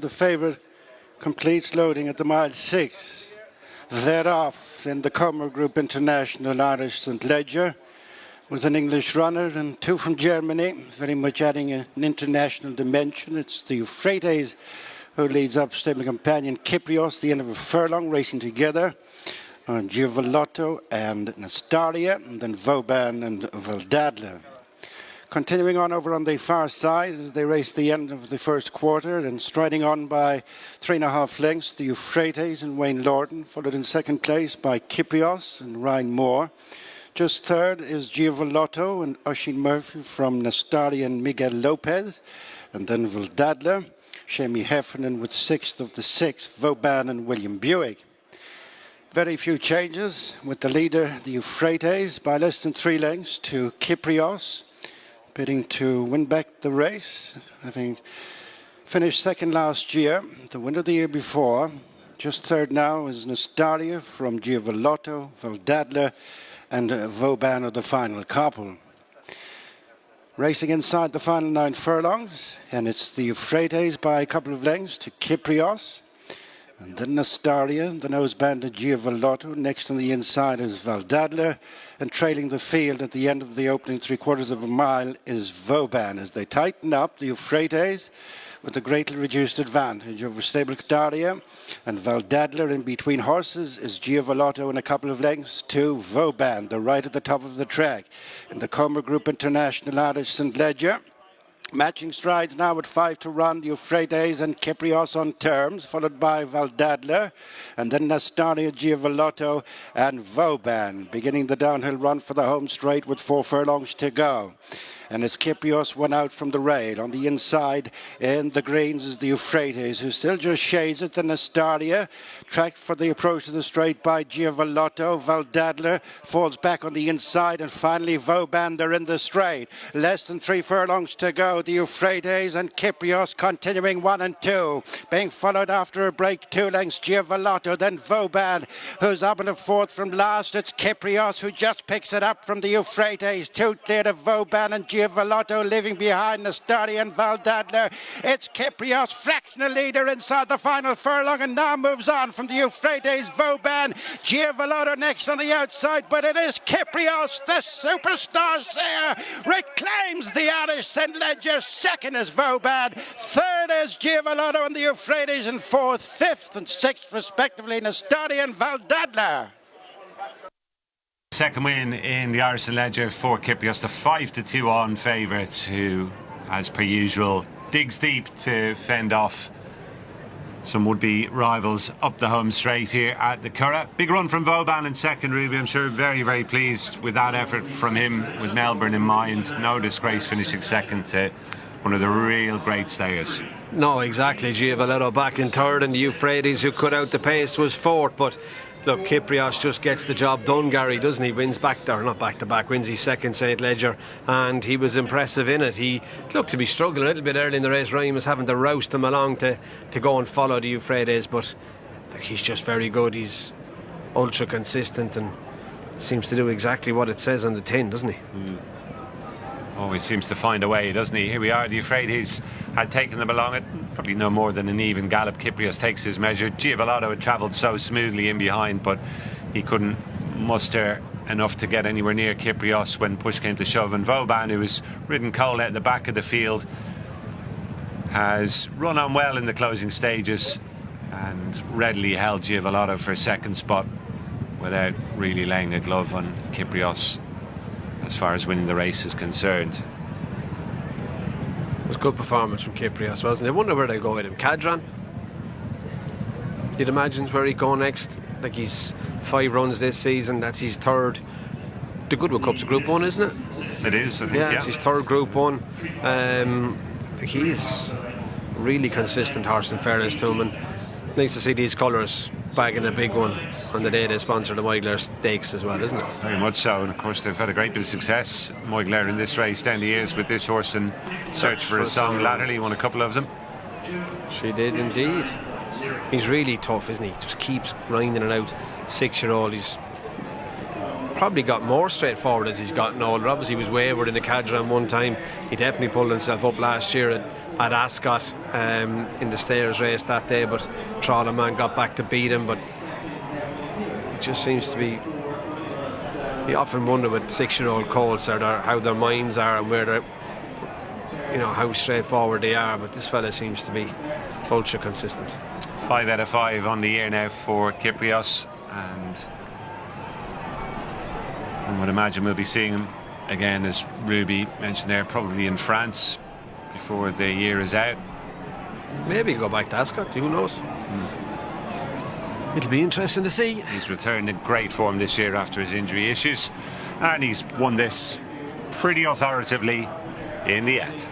The favourite completes loading at the mile 6. Thereof in the Comer Group International Irish St. Leger with an English runner and 2 from Germany, very much adding an international dimension. It's the Euphrates who leads up stable companion Kyprios, the end of a furlong, racing together. Giovanotto and Nastaria, and then Vauban and Valdadler. Continuing on over on the far side as they race the end of the first quarter and striding on by 3.5 lengths, the Euphrates and Wayne Lordan, followed in second place by Kyprios and Ryan Moore. Just third is Giovanotto and Oisin Murphy from Nastaria and Miguel Lopez, and then Valdadler, Shemi Heffernan with 6th of the 6th, Vauban and William Buick. Very few changes with the leader, the Euphrates, by less than 3 lengths to Kyprios, bidding to win back the race, having finished second last year, the winner the year before. Just third now is Nastaria from Giovanotto, Valdadler and Vauban of the final couple. Racing inside the final 9 furlongs, and it's the Euphrates by a couple of lengths to Kyprios. And then Nastaria, the noseband of Giovanotto. Next on the inside is Valdadler. And trailing the field at the end of the opening 3/4 of a mile is Vauban. As they tighten up, the Euphrates with a greatly reduced advantage over stable Nastaria. And Valdadler in between horses is Giovanotto and a couple of lengths to Vauban, the right at the top of the track. In the Comer Group International Irish St. Leger. Matching strides now with 5 to run, the Euphrates and Kyprios on terms, followed by Valdadler, and then Nastaria, Giovanotto and Vauban, beginning the downhill run for the home straight with 4 furlongs to go. And as Kyprios went out from the rail, on the inside in the greens is the Euphrates, who still just shades at the Nastaria, tracked for the approach to the straight by Giovanotto. Valdadler falls back on the inside, and finally Vauban, they're in the straight. Less than 3 furlongs to go. The Euphrates and Kyprios continuing 1 and 2, being followed after a break 2 lengths Giovanotto, then Vauban, who's up in the 4th from last. It's Kyprios who just picks it up from the Euphrates. 2 clear to Vauban and Giovanotto, leaving behind Nastaria and Valdadler. It's Kyprios, fractional leader inside the final furlong, and now moves on from the Euphrates. Vauban, Giovanotto next on the outside, but it is Kyprios, the superstar there, reclaims the Irish St. Leger. Second is Vauban, third is Giovanotto and the Euphrates, and 4th, 5th and 6th respectively Nastaria and Valdadler. Second win in the Irish St. Leger for Kyprios, the 5-2 on favourite, who, as per usual, digs deep to fend off some would-be rivals up the home straight here at the Curragh. Big run from Vauban in second, Ruby. I'm sure very, very pleased with that effort from him, with Melbourne in mind. No disgrace finishing second to one of the real great stayers. No, exactly. Giovanotto back in third, and the Euphrates, who cut out the pace, was 4th. But look, Kyprios just gets the job done, Gary, doesn't he? Wins not back-to-back, wins his second St. Leger, and he was impressive in it. He looked to be struggling a little bit early in the race. Ryan was having to roust him along to go and follow the Euphrates, but look, he's just very good. He's ultra consistent and seems to do exactly what it says on the tin, doesn't he? Always seems to find a way, doesn't he? Here we are. The Euphrates had taken them along at probably no more than an even gallop. Kyprios takes his measure. Giovanotto had travelled so smoothly in behind, but he couldn't muster enough to get anywhere near Kyprios when push came to shove. And Vauban, who was ridden cold at the back of the field, has run on well in the closing stages and readily held Giovanotto for a second spot without really laying a glove on Kyprios as far as winning the race is concerned. It was a good performance from Kyprios, wasn't it? I wonder where they'll go with him. Cadran? You'd imagine where he'd go next. Like, he's 5 runs this season, that's his 3rd. The Goodwood Cup's Group 1, isn't it? It is, I think, yeah. It's his 3rd Group 1. He's really consistent horse, in fairness to him, and nice to see these colours bagging a big one on the day they sponsor the Moigler Stakes as well, isn't it? Very much so, and of course they've had a great bit of success, Moigler, in this race down the years with this horse, and Search for a Song latterly won a couple of them. She did indeed. He's really tough, isn't he? Just keeps grinding it out. 6-year-old. He's probably got more straightforward as he's gotten older. Obviously he was wayward in the Cadran one time. He definitely pulled himself up last year at at Ascot in the stayers race that day, but Trawlerman got back to beat him. But it just seems to be, you often wonder with 6-year-old colts how their minds are and where they're, you know, how straightforward they are. But this fella seems to be ultra consistent. 5 out of 5 on the year now for Kyprios, and I would imagine we'll be seeing him again, as Ruby mentioned there, probably in France before the year is out. Maybe go back to Ascot, who knows? It'll be interesting to see. He's returned in great form this year after his injury issues, and he's won this pretty authoritatively in the end.